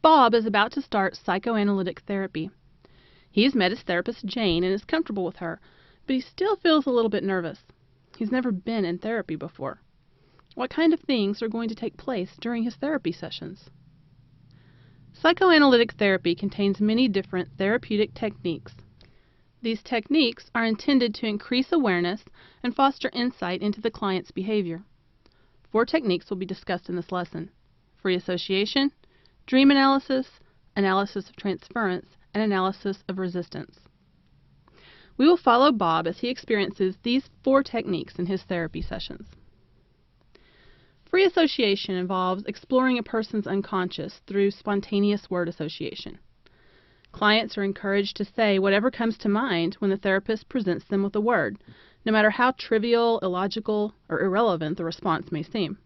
Bob is about to start psychoanalytic therapy. He's met his therapist Jane and is comfortable with her, but he still feels a little bit nervous. He's never been in therapy before. What kind of things are going to take place during his therapy sessions? Psychoanalytic therapy contains many different therapeutic techniques. These techniques are intended to increase awareness and foster insight into the client's behavior. 4 techniques will be discussed in this lesson: free association, dream analysis, analysis of transference, and analysis of resistance. We will follow Bob as he experiences these 4 techniques in his therapy sessions. Free association involves exploring a person's unconscious through spontaneous word association. Clients are encouraged to say whatever comes to mind when the therapist presents them with a word, no matter how trivial, illogical, or irrelevant the response may seem.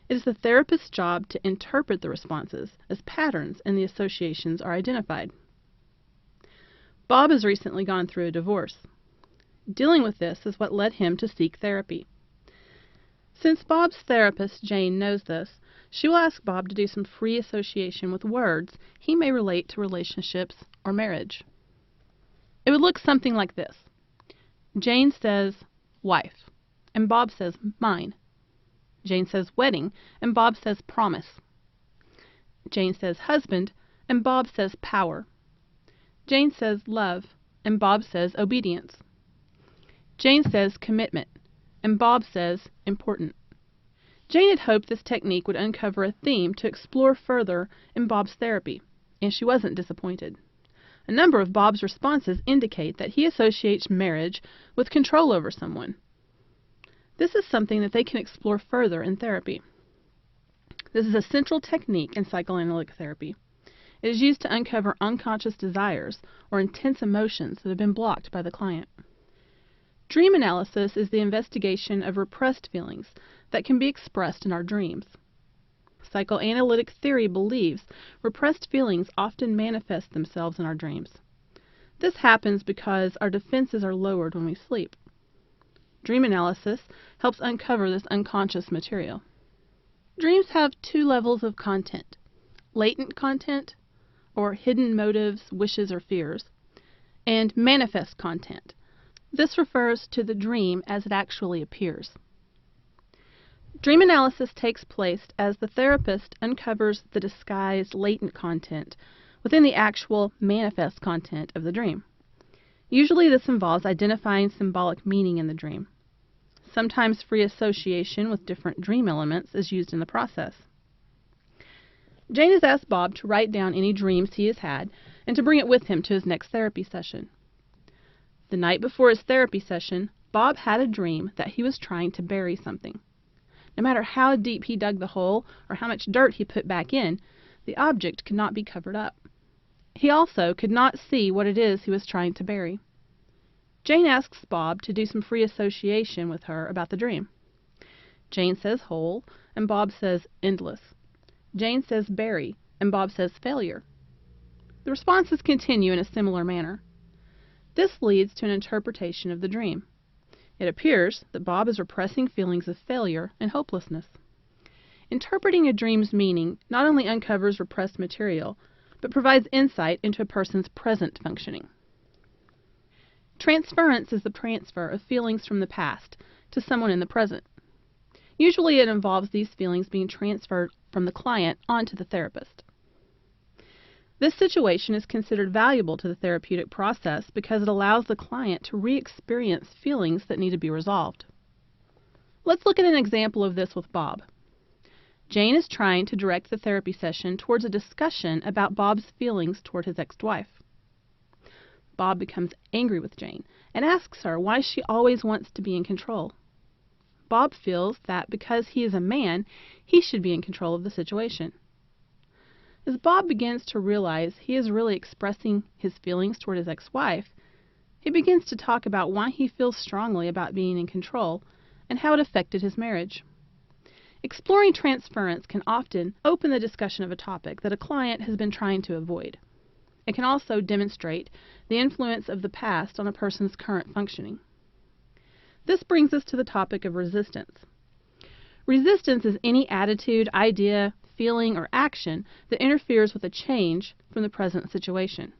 It is the therapist's job to interpret the responses as patterns and the associations are identified. Bob has recently gone through a divorce. Dealing with this is what led him to seek therapy. Since Bob's therapist, Jane, knows this, she will ask Bob to do some free association with words he may relate to relationships or marriage. It would look something like this. Jane says, wife, and Bob says, mine. Jane says, wedding, and Bob says, promise. Jane says, husband, and Bob says, power. Jane says, love, and Bob says, obedience. Jane says, commitment, and Bob says, important. Jane had hoped this technique would uncover a theme to explore further in Bob's therapy, and she wasn't disappointed. A number of Bob's responses indicate that he associates marriage with control over someone. This is something that they can explore further in therapy. This is a central technique in psychoanalytic therapy. It is used to uncover unconscious desires or intense emotions that have been blocked by the client. Dream analysis is the investigation of repressed feelings that can be expressed in our dreams. Psychoanalytic theory believes repressed feelings often manifest themselves in our dreams. This happens because our defenses are lowered when we sleep. Dream analysis helps uncover this unconscious material. Dreams have 2 levels of content: latent content, or hidden motives, wishes, or fears, and manifest content. This refers to the dream as it actually appears. Dream analysis takes place as the therapist uncovers the disguised latent content within the actual manifest content of the dream. Usually this involves identifying symbolic meaning in the dream. Sometimes free association with different dream elements is used in the process. Jane has asked Bob to write down any dreams he has had and to bring it with him to his next therapy session. The night before his therapy session, Bob had a dream that he was trying to bury something. No matter how deep he dug the hole or how much dirt he put back in, the object could not be covered up. He also could not see what it is he was trying to bury. Jane asks Bob to do some free association with her about the dream. Jane says hole, and Bob says endless. Jane says bury, and Bob says failure. The responses continue in a similar manner. This leads to an interpretation of the dream. It appears that Bob is repressing feelings of failure and hopelessness. Interpreting a dream's meaning not only uncovers repressed material, but provides insight into a person's present functioning. Transference is the transfer of feelings from the past to someone in the present. Usually it involves these feelings being transferred from the client onto the therapist. This situation is considered valuable to the therapeutic process because it allows the client to re-experience feelings that need to be resolved. Let's look at an example of this with Bob. Jane is trying to direct the therapy session towards a discussion about Bob's feelings toward his ex-wife. Bob becomes angry with Jane and asks her why she always wants to be in control. Bob feels that because he is a man, he should be in control of the situation. As Bob begins to realize he is really expressing his feelings toward his ex-wife, he begins to talk about why he feels strongly about being in control and how it affected his marriage. Exploring transference can often open the discussion of a topic that a client has been trying to avoid. It can also demonstrate the influence of the past on a person's current functioning. This brings us to the topic of resistance. Resistance is any attitude, idea, feeling, or action that interferes with a change from the present situation.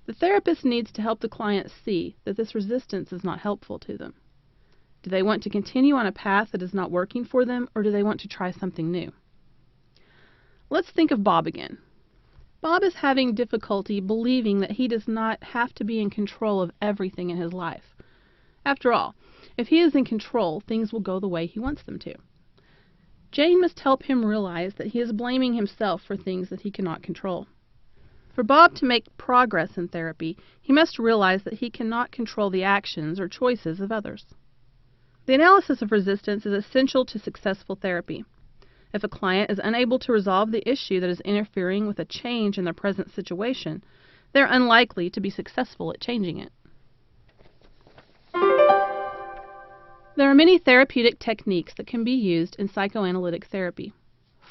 The therapist needs to help the client see that this resistance is not helpful to them. Do they want to continue on a path that is not working for them, or do they want to try something new? Let's think of Bob again. Bob is having difficulty believing that he does not have to be in control of everything in his life. After all, if he is in control, things will go the way he wants them to. Jane must help him realize that he is blaming himself for things that he cannot control. For Bob to make progress in therapy, he must realize that he cannot control the actions or choices of others. The analysis of resistance is essential to successful therapy. If a client is unable to resolve the issue that is interfering with a change in their present situation, they are unlikely to be successful at changing it. There are many therapeutic techniques that can be used in psychoanalytic therapy.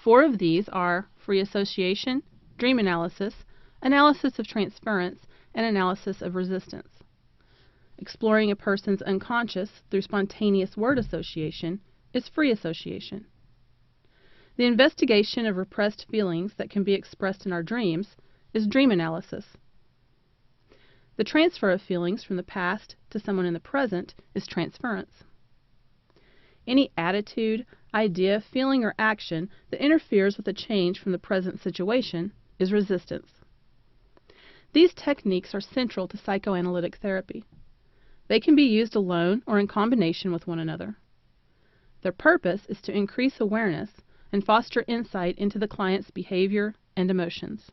4 of these are free association, dream analysis, analysis of transference, and analysis of resistance. Exploring a person's unconscious through spontaneous word association is free association. The investigation of repressed feelings that can be expressed in our dreams is dream analysis. The transfer of feelings from the past to someone in the present is transference. Any attitude, idea, feeling, or action that interferes with a change from the present situation is resistance. These techniques are central to psychoanalytic therapy. They can be used alone or in combination with one another. Their purpose is to increase awareness and foster insight into the client's behavior and emotions.